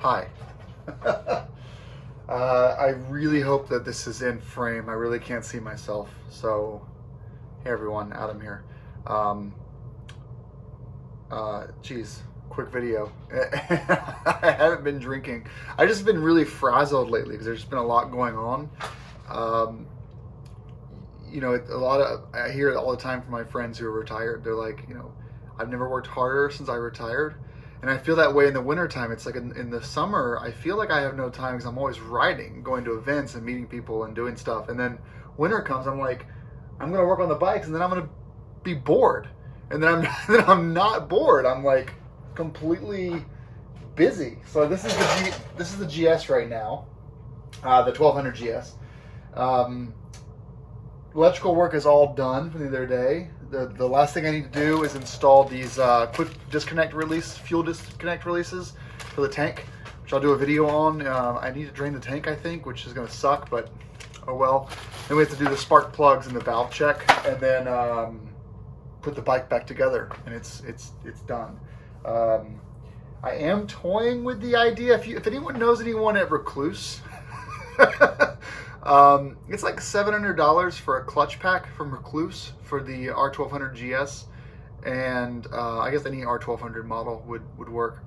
Hi. I really hope that this is in frame. I really can't see myself. So, hey everyone, Adam here. Geez, quick video. I haven't been drinking. I've just been really frazzled lately because there's been a lot going on. I hear it all the time from my friends who are retired. They're like, I've never worked harder since I retired. And I feel that way in the wintertime. It's like in the summer, I feel like I have no time because I'm always riding, going to events and meeting people and doing stuff. And then winter comes, I'm like, I'm going to work on the bikes and then I'm going to be bored. And then I'm not bored. I'm like completely busy. So this is the GS right now, the 1200 GS. Electrical work is all done from the other day. The last thing I need to do is install these quick fuel disconnect releases for the tank, which I'll do a video on. I need to drain the tank, I think, which is going to suck, but oh well. Then we have to do the spark plugs and the valve check, and then put the bike back together, and it's done. I am toying with the idea. If anyone knows anyone at Recluse, it's like $700 for a clutch pack from Recluse for the R1200 GS, and I guess any R1200 model would work.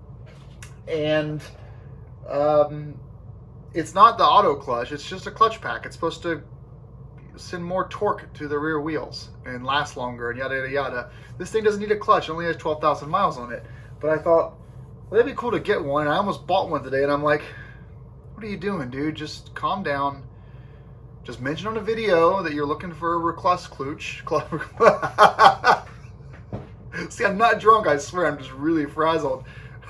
And it's not the auto clutch; it's just a clutch pack. It's supposed to send more torque to the rear wheels and last longer and yada yada yada. This thing doesn't need a clutch; it only has 12,000 miles on it. But I thought, well, that'd be cool to get one. And I almost bought one today, and I'm like, what are you doing, dude? Just calm down. Just mention on a video that you're looking for a Recluse clutch. See, I'm not drunk, I swear. I'm just really frazzled.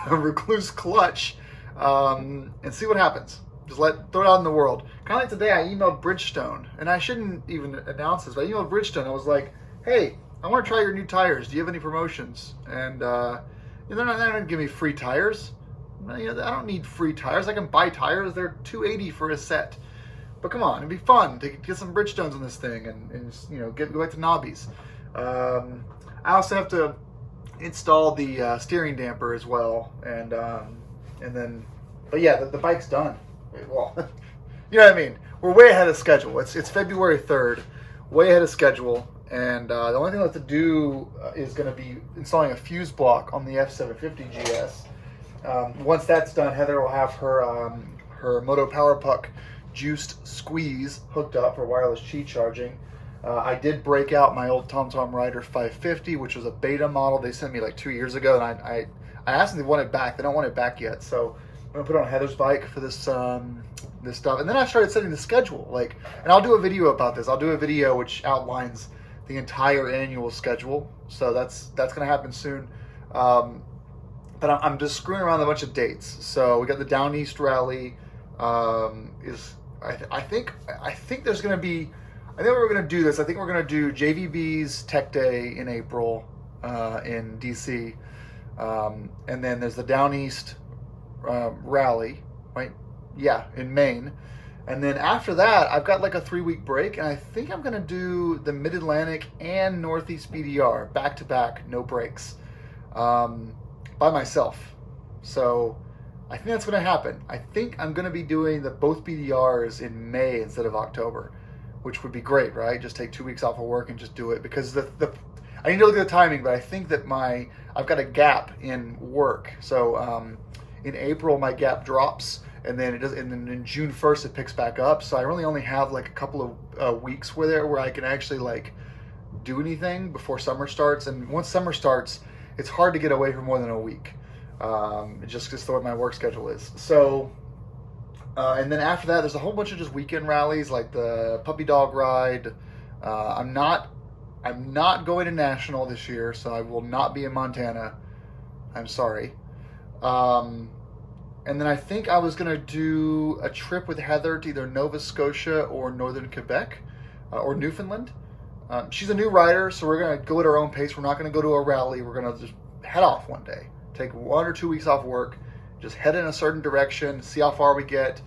A Recluse clutch, and see what happens. Just throw it out in the world. Kind of like today, I emailed Bridgestone, and I shouldn't even announce this, but I emailed Bridgestone. I was like, hey, I want to try your new tires. Do you have any promotions? And they're not going to give me free tires. I don't need free tires. I can buy tires. They're $280 for a set. But come on, it'd be fun to get some Bridgestones on this thing and go back to Nobbies. I also have to install the steering damper as well, and then, but yeah, the bike's done. Well, you know what I mean. We're way ahead of schedule. It's February 3rd, way ahead of schedule, and the only thing left to do is going to be installing a fuse block on the F750 GS. Once that's done, Heather will have her Moto Power Puck juiced squeeze hooked up for wireless Qi charging. I did break out my old TomTom Rider 550, which was a beta model they sent me like 2 years ago, and I asked them if they want it back. They don't want it back yet, so I'm gonna put it on Heather's bike for this this stuff. And then I started setting the schedule, and I'll do a video about this. I'll do a video which outlines the entire annual schedule, so that's gonna happen soon. But I'm just screwing around with a bunch of dates. So we got the Down East Rally. I think there's going to be, I think we're going to do this. I think we're going to do JVB's Tech Day in April in DC. And then there's the Down East Rally, right? Yeah, in Maine. And then after that, I've got like a 3-week break, and I think I'm going to do the Mid-Atlantic and Northeast BDR back-to-back, no breaks, by myself. So I think that's going to happen. I think I'm going to be doing both BDRs in May instead of October, which would be great, right? Just take 2 weeks off of work and just do it, because I need to look at the timing, but I think that I've got a gap in work. So in April my gap drops, and then and then in June 1st it picks back up. So I really only have like a couple of weeks where I can actually do anything before summer starts. And once summer starts, it's hard to get away for more than a week. Just the way my work schedule is. So, and then after that, there's a whole bunch of just weekend rallies, like the Puppy Dog Ride. I'm not going to National this year, so I will not be in Montana. I'm sorry. And then I think I was going to do a trip with Heather to either Nova Scotia or Northern Quebec, or Newfoundland. She's a new rider, so we're going to go at our own pace. We're not going to go to a rally. We're going to just head off one day. Take 1 or 2 weeks off work, just head in a certain direction, see how far we get.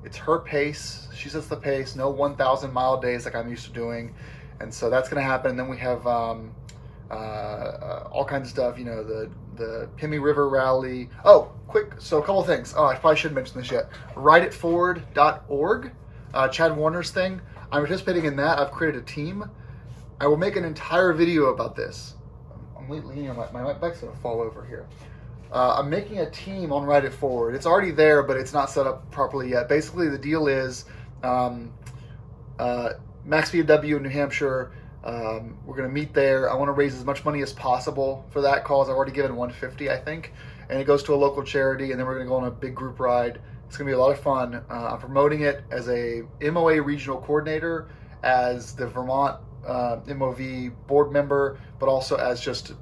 It's her pace. She sets the pace. No 1,000-mile days like I'm used to doing. And so that's going to happen. And then we have all kinds of stuff. You know, the Pymmy River Rally. Oh, quick. So a couple of things. Oh, I probably shouldn't mention this yet. WriteItForward.org. Chad Warner's thing. I'm participating in that. I've created a team. I will make an entire video about this. I'm leaning on my bike's going to fall over here. I'm making a team on Write It Forward. It's already there, but it's not set up properly yet. Basically, the deal is Max BMW in New Hampshire. We're going to meet there. I want to raise as much money as possible for that cause. I've already given $150, I think, and it goes to a local charity, and then we're going to go on a big group ride. It's going to be a lot of fun. I'm promoting it as a MOA regional coordinator, as the Vermont MOV board member, but also as just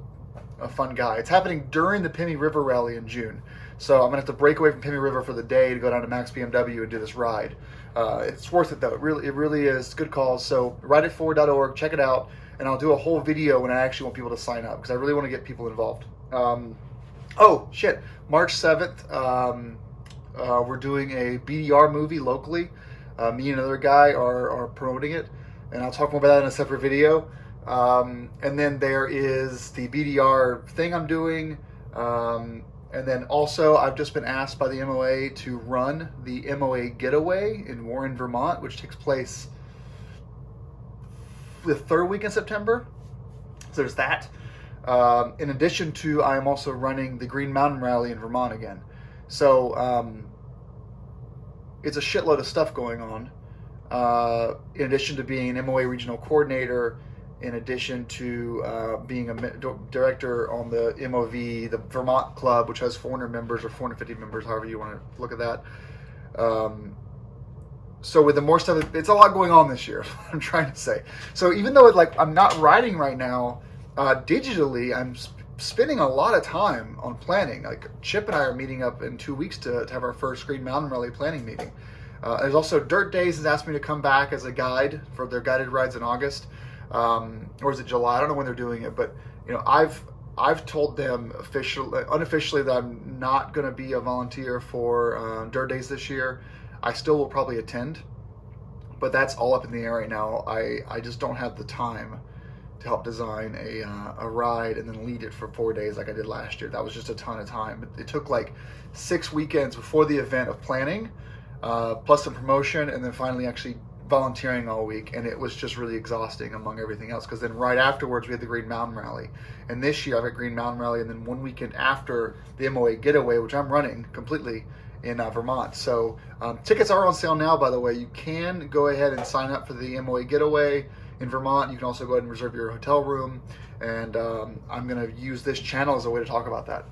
a fun guy. It's happening during the Pymmy River Rally in June. So I'm going to have to break away from Pymmy River for the day to go down to Max BMW and do this ride. It's worth it, though. It really is. Good cause. So writeitforward.org, check it out, and I'll do a whole video when I actually want people to sign up, because I really want to get people involved. Oh, shit. March 7th, we're doing a BDR movie locally. Me and another guy are promoting it, and I'll talk more about that in a separate video. And then there is the BDR thing I'm doing. And then also I've just been asked by the MOA to run the MOA Getaway in Warren, Vermont, which takes place the third week in September. So there's that. In addition to, I am also running the Green Mountain Rally in Vermont again. So it's a shitload of stuff going on. In addition to being an MOA regional coordinator, in addition to being a director on the MOV, the Vermont Club, which has 400 members or 450 members, however you want to look at that. So with the more stuff, it's a lot going on this year, I'm trying to say. So even though I'm not riding right now, digitally, I'm spending a lot of time on planning. Like Chip and I are meeting up in 2 weeks to have our first Green Mountain Rally planning meeting. There's also Dirt Days has asked me to come back as a guide for their guided rides in August. Or is it July? I don't know when they're doing it, but you know, I've told them unofficially that I'm not going to be a volunteer for Dirt Days this year. I still will probably attend, but that's all up in the air right now. I just don't have the time to help design a ride and then lead it for 4 days like I did last year. That was just a ton of time. It took like 6 weekends before the event of planning, plus some promotion, and then finally actually volunteering all week, and it was just really exhausting among everything else, because then right afterwards we had the Green Mountain Rally, and this year I've got Green Mountain Rally, and then 1 weekend after the MOA Getaway, which I'm running completely in Vermont. So tickets are on sale now, by the way. You can go ahead and sign up for the MOA Getaway in Vermont. You can also go ahead and reserve your hotel room, and I'm going to use this channel as a way to talk about that.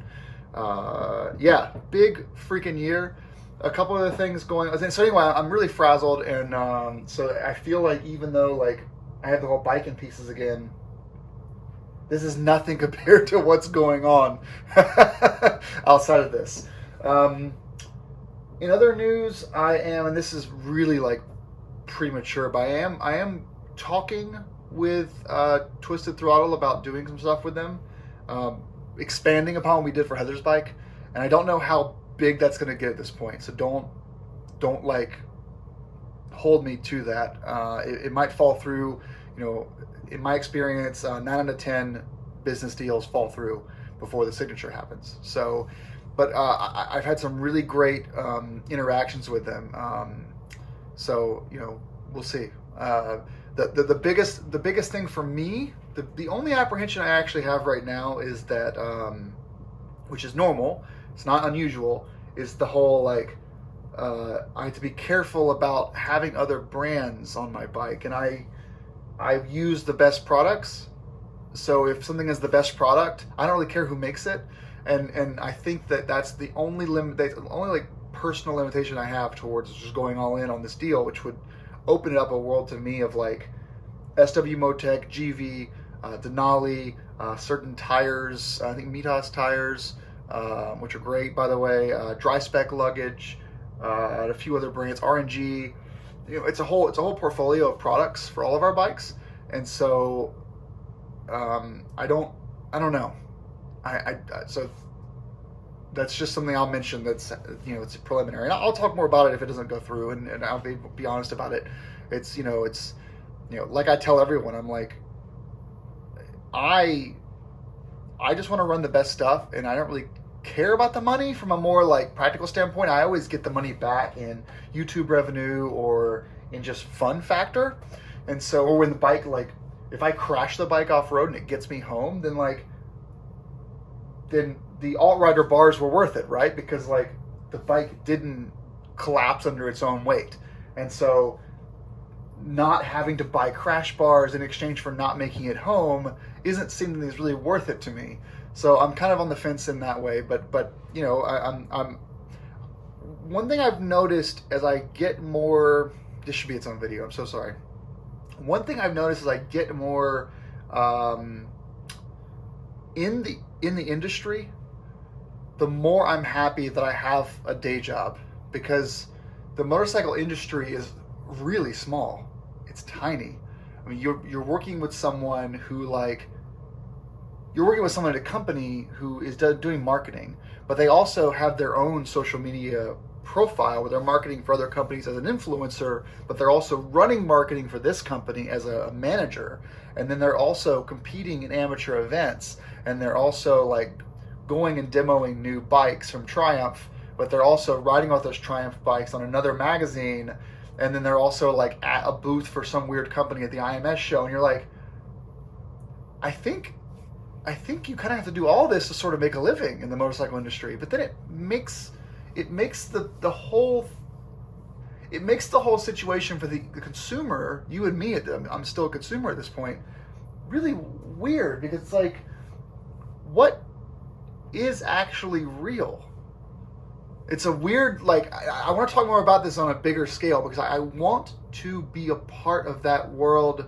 Yeah, big freaking year. A couple other things going on. So anyway, I'm really frazzled, and so I feel like even though like I have the whole biking pieces again, this is nothing compared to what's going on outside of this. In other news, and this is really like premature, but I am talking with Twisted Throttle about doing some stuff with them, expanding upon what we did for Heather's bike, and I don't know how big that's going to get at this point, so don't like hold me to that. It might fall through. You know, in my experience, 9 out of 10 business deals fall through before the signature happens. So, but I've had some really great interactions with them. So you know, we'll see. The biggest thing for me, the only apprehension I actually have right now is that, which is normal, it's not unusual, is the whole like I have to be careful about having other brands on my bike, and I've used the best products. So if something is the best product, I don't really care who makes it, and I think that's the only like personal limitation I have towards just going all in on this deal, which would open it up a world to me of like SW Motec, GV, Denali, certain tires, I think Mitas tires, which are great, by the way, Dry Spec luggage, and a few other brands, RNG. You know, it's a whole portfolio of products for all of our bikes, and so I don't know. So that's just something I'll mention. That's, you know, it's preliminary, and I'll talk more about it if it doesn't go through, and I'll be honest about it. It's like I tell everyone, I'm like, I I just want to run the best stuff, and I don't really care about the money from a more like practical standpoint. I always get the money back in YouTube revenue or in just fun factor. And so, or when the bike, like if I crash the bike off road and it gets me home, then the alt-rider bars were worth it, right? Because like the bike didn't collapse under its own weight. And so not having to buy crash bars in exchange for not making it home isn't something that's really worth it to me. So I'm kind of on the fence in that way, but you know, I'm one thing I've noticed as I get more, this should be its own video, I'm so sorry. One thing I've noticed as I get more in the industry, the more I'm happy that I have a day job, because the motorcycle industry is really small. It's tiny. I mean, you're working with someone who you're working with someone at a company who is doing marketing, but they also have their own social media profile where they're marketing for other companies as an influencer, but they're also running marketing for this company as a manager. And then they're also competing in amateur events, and they're also like going and demoing new bikes from Triumph, but they're also riding with those Triumph bikes on another magazine. And then they're also like at a booth for some weird company at the IMS show. And you're like, I think you kind of have to do all this to sort of make a living in the motorcycle industry. But then it makes the whole situation for the consumer, you and me, I'm still a consumer at this point, really weird, because it's like, what is actually real? It's a weird, like, I want to talk more about this on a bigger scale, because I want to be a part of that world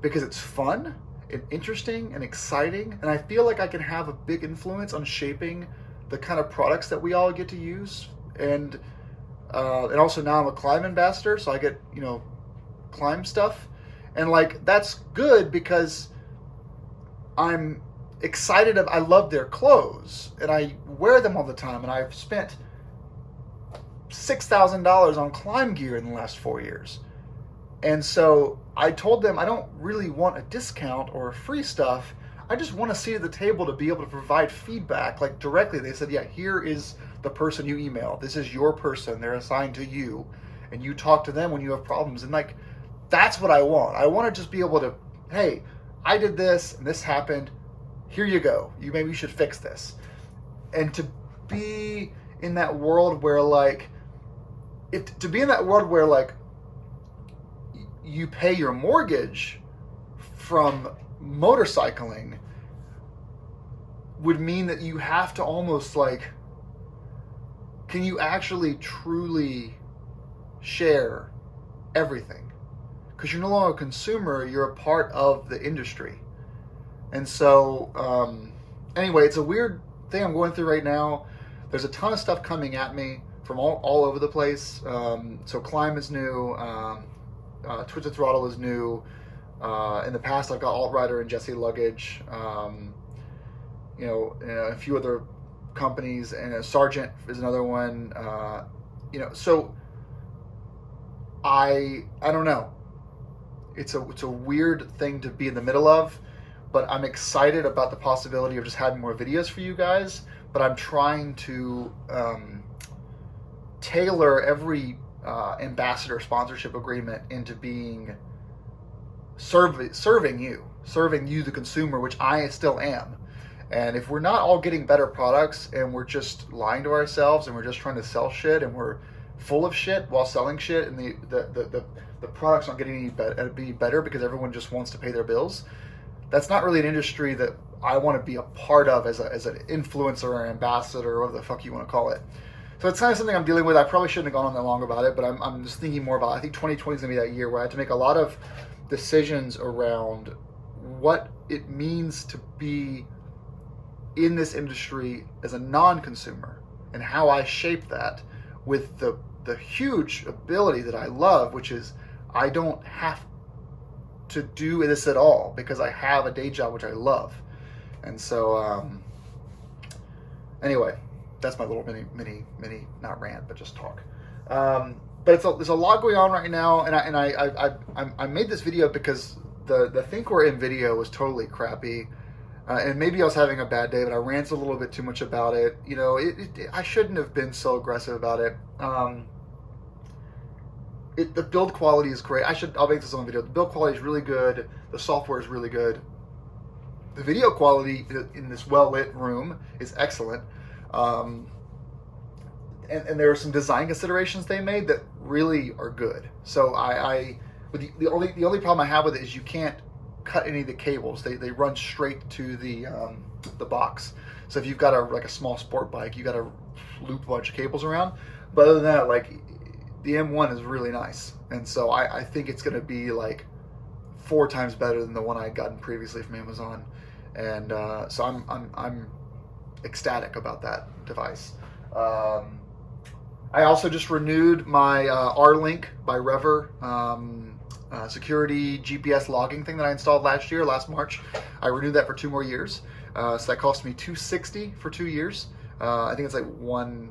because it's fun and interesting and exciting, and I feel like I can have a big influence on shaping the kind of products that we all get to use. And also now I'm a Klim ambassador, so I get, you know, Klim stuff, and like that's good because I'm excited. I love their clothes and I wear them all the time, and I've spent $6,000 on Klim gear in the last 4 years. And so I told them I don't really want a discount or free stuff. I just want a seat at the table to be able to provide feedback, like directly. They said, yeah, here is the person you email. This is your person. They're assigned to you, and you talk to them when you have problems. And like, that's what I want. I want to just be able to, hey, I did this and this happened. Here you go. Maybe you should fix this. And to be in that world where like, you pay your mortgage from motorcycling would mean that you have to almost like, can you actually truly share everything? Because you're no longer a consumer, you're a part of the industry. And so anyway, it's a weird thing I'm going through right now. There's a ton of stuff coming at me from all over the place. So Klim is new, Twisted Throttle is new. In the past, I've got Alt-Rider and Jesse Luggage, you know, and a few other companies, and Sargent is another one. You know, so I don't know. It's a weird thing to be in the middle of, but I'm excited about the possibility of just having more videos for you guys. But I'm trying to tailor every ambassador sponsorship agreement into being serving you, the consumer, which I still am. And if we're not all getting better products and we're just lying to ourselves and we're just trying to sell shit and we're full of shit while selling shit, and the products aren't getting any better because everyone just wants to pay their bills, that's not really an industry that I want to be a part of as an influencer or ambassador or whatever the fuck you want to call it. So it's kind of something I'm dealing with. I probably shouldn't have gone on that long about it, but I'm just thinking more about it. I think 2020 is going to be that year where I have to make a lot of decisions around what it means to be in this industry as a non-consumer and how I shape that with the huge ability that I love, which is I don't have to do this at all because I have a day job which I love. And so anyway, that's my little mini not rant, but just talk. But there's a lot going on right now, and I made this video because the Thinkware in video was totally crappy. And maybe I was having a bad day, but I ranted a little bit too much about it. You know, I shouldn't have been so aggressive about it. The build quality is great. I'll make this on video. The build quality is really good. The software is really good. The video quality in this well-lit room is excellent. And there are some design considerations they made that really are good. So the only problem I have with it is you can't cut any of the cables. They run straight to the box. So if you've got a small sport bike, you got to loop a bunch of cables around. But other than that, like, the M1 is really nice, and so I think it's going to be like 4 times better than the one I had gotten previously from Amazon, and so I'm ecstatic about that device. I also just renewed my R-Link by Rever security GPS logging thing that I installed last March. I renewed that for 2 more years, so that cost me $260 for 2 years. I think it's like $150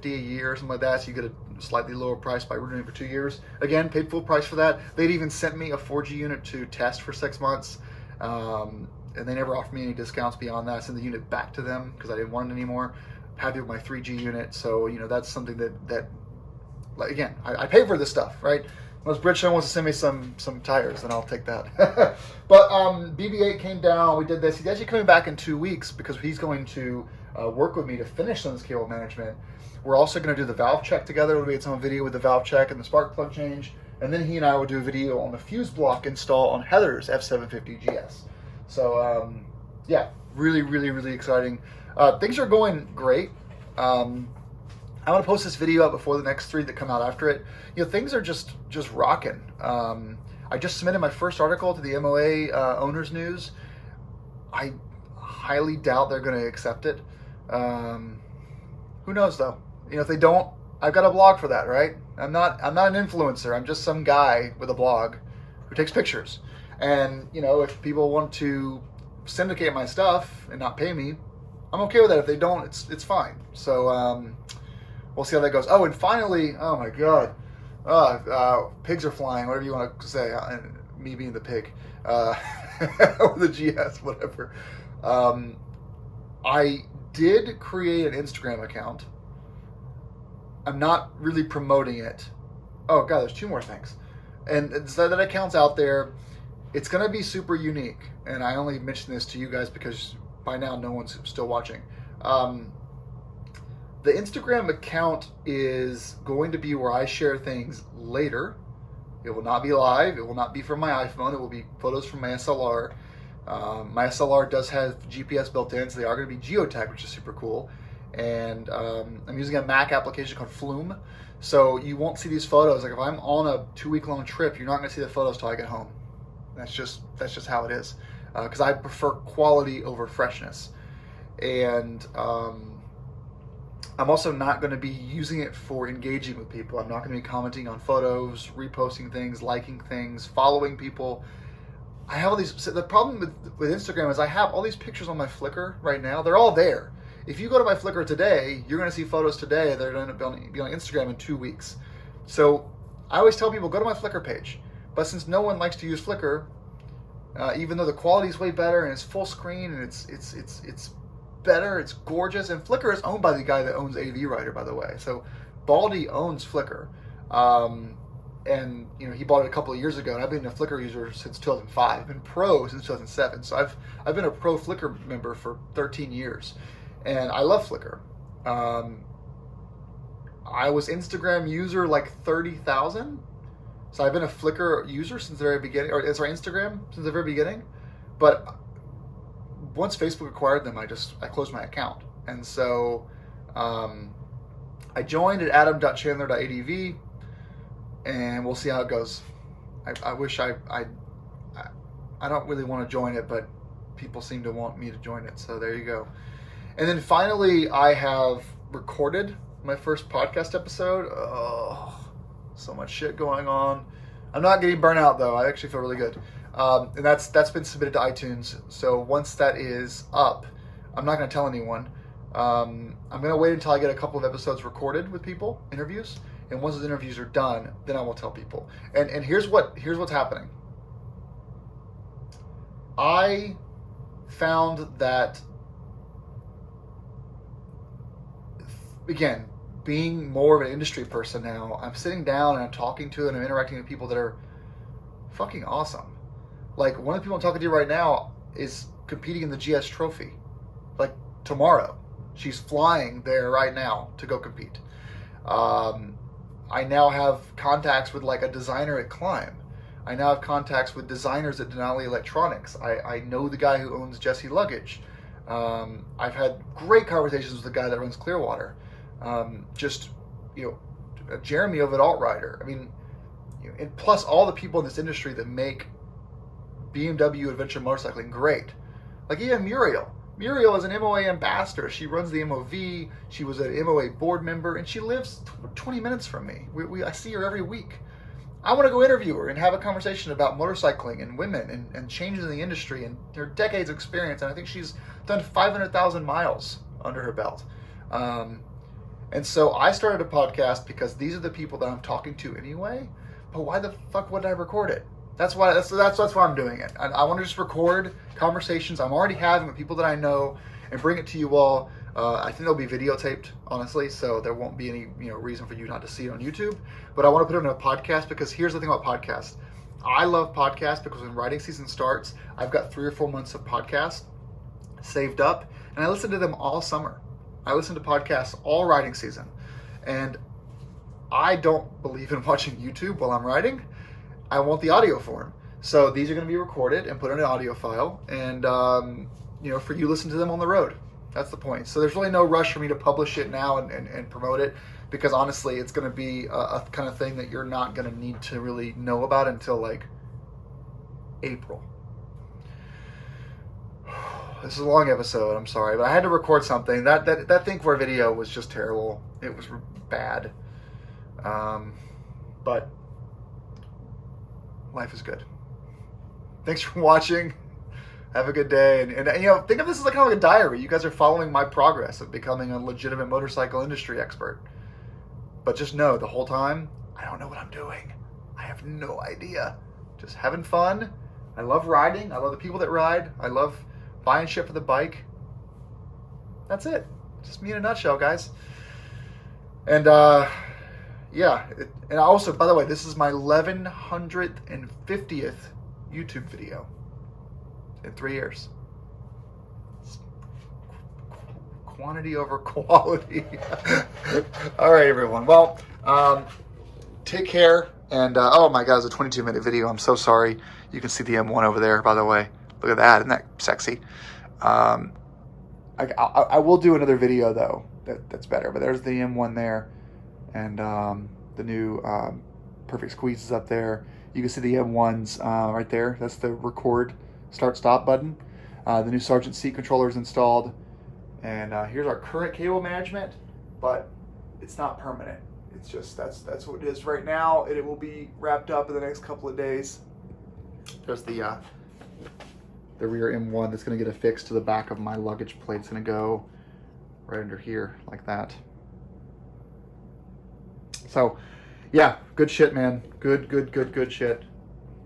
a year or something like that, so you get a slightly lower price by renewing for 2 years. Again, paid full price for that. They'd even sent me a 4G unit to test for 6 months, and they never offered me any discounts beyond that. I sent the unit back to them because I didn't want it anymore. Happy with my 3G unit, so you know that's something that like, again, I pay for this stuff, right? Unless Bridgestone wants to send me some tires, then I'll take that. But BB-8 came down. We did this. He's actually coming back in 2 weeks because he's going to work with me to finish some of this cable management. We're also going to do the valve check together. We'll get some video with the valve check and the spark plug change. And then he and I will do a video on the fuse block install on Heather's F750 GS. So, yeah, really, really, really exciting. Things are going great. I'm going to post this video up before the next 3 that come out after it. You know, things are just rocking. I just submitted my first article to the MOA Owners News. I highly doubt they're going to accept it. Who knows, though? You know, if they don't, I've got a blog for that, right? I'm not an influencer. I'm just some guy with a blog who takes pictures. And, you know, if people want to syndicate my stuff and not pay me, I'm okay with that. If they don't, it's fine. So we'll see how that goes. Oh, and finally, oh my God, pigs are flying, whatever you want to say, me being the pig, or the GS, whatever. I did create an Instagram account. I'm not really promoting it. Oh God, there's 2 more things. And so that account's out there. It's going to be super unique. And I only mention this to you guys because by now no one's still watching. The Instagram account is going to be where I share things later. It will not be live. It will not be from my iPhone. It will be photos from my SLR. My SLR does have GPS built in, so they are going to be geotagged, which is super cool. And I'm using a Mac application called Flume, so you won't see these photos. Like if I'm on a 2-week-long trip, you're not going to see the photos till I get home. That's just how it is, because I prefer quality over freshness. And I'm also not going to be using it for engaging with people. I'm not going to be commenting on photos, reposting things, liking things, following people. I have all these. So the problem with Instagram is I have all these pictures on my Flickr right now. They're all there. If you go to my Flickr today, you're going to see photos today that are going to be on Instagram in 2 weeks. So I always tell people, go to my Flickr page. But since no one likes to use Flickr, even though the quality is way better and it's full screen and it's better, it's gorgeous, and Flickr is owned by the guy that owns AV Writer, by the way. So Baldy owns Flickr, and you know he bought it a couple of years ago. And I've been a Flickr user since 2005. I've been pro since 2007. So I've been a pro Flickr member for 13 years. And I love Flickr. I was Instagram user like 30,000. So I've been a Flickr user since the very beginning, or sorry, Instagram since the very beginning. But once Facebook acquired them, I closed my account. And so I joined at adam.chandler.adv, and we'll see how it goes. I wish I don't really want to join it, but people seem to want me to join it. So there you go. And then finally, I have recorded my first podcast episode. Oh, so much shit going on. I'm not getting burnt out though. I actually feel really good. And that's been submitted to iTunes. So once that is up, I'm not going to tell anyone. I'm going to wait until I get a couple of episodes recorded with people, interviews. And once those interviews are done, then I will tell people. And here's what's happening. I found that, again, being more of an industry person now, I'm sitting down and I'm talking to and I'm interacting with people that are fucking awesome. Like, one of the people I'm talking to right now is competing in the GS Trophy. Like, tomorrow. She's flying there right now to go compete. I now have contacts with, like, a designer at Climb. I now have contacts with designers at Denali Electronics. I know the guy who owns Jesse Luggage. I've had great conversations with the guy that runs Clearwater. Jeremy over at Altrider. I mean, and plus all the people in this industry that make BMW adventure motorcycling great. Like, even Muriel. Muriel is an MOA ambassador. She runs the MOV. She was an MOA board member, and she lives 20 minutes from me. I see her every week. I want to go interview her and have a conversation about motorcycling and women and changes in the industry and her decades of experience. And I think she's done 500,000 miles under her belt. And so I started a podcast because these are the people that I'm talking to anyway. But why the fuck would I record it? That's why I'm doing it. I want to just record conversations I'm already having with people that I know and bring it to you all. I think they'll be videotaped, honestly, so there won't be any reason for you not to see it on YouTube. But I want to put it in a podcast because here's the thing about podcasts. I love podcasts because when writing season starts, I've got 3 or 4 months of podcasts saved up, and I listen to them all summer. I listen to podcasts all writing season, and I don't believe in watching YouTube while I'm writing. I want the audio form. So these are going to be recorded and put in an audio file, and for you to listen to them on the road. That's the point. So there's really no rush for me to publish it now and promote it, because honestly, it's going to be a kind of thing that you're not going to need to really know about until like April. This is a long episode. I'm sorry, but I had to record something. That ThinkWare video was just terrible. It was bad. But life is good. Thanks for watching. Have a good day. And think of this as kind of like a diary. You guys are following my progress of becoming a legitimate motorcycle industry expert. But just know, the whole time, I don't know what I'm doing. I have no idea. Just having fun. I love riding. I love the people that ride. I love buying shit for the bike. That's it. Just me in a nutshell, guys. And, and also, by the way, this is my 1150th YouTube video in 3 years. It's quantity over quality. All right, everyone. Well, take care. And, oh my God, it's a 22-minute video. I'm so sorry. You can see the M1 over there, by the way. Look at that. Isn't that sexy? I will do another video, though, that's better. But there's the M1 there. And the new Perfect Squeeze is up there. You can see the M1s right there. That's the record start-stop button. The new Sargent seat controller is installed. And here's our current cable management, but it's not permanent. It's just, that's what it is right now, and it will be wrapped up in the next couple of days. There's the rear M1 that's going to get affixed to the back of my luggage plate. It's going to go right under here like that. So, yeah, good shit, man. Good shit.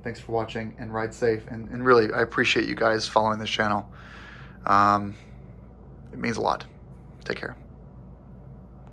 Thanks for watching, and ride safe. And really, I appreciate you guys following this channel. It means a lot. Take care.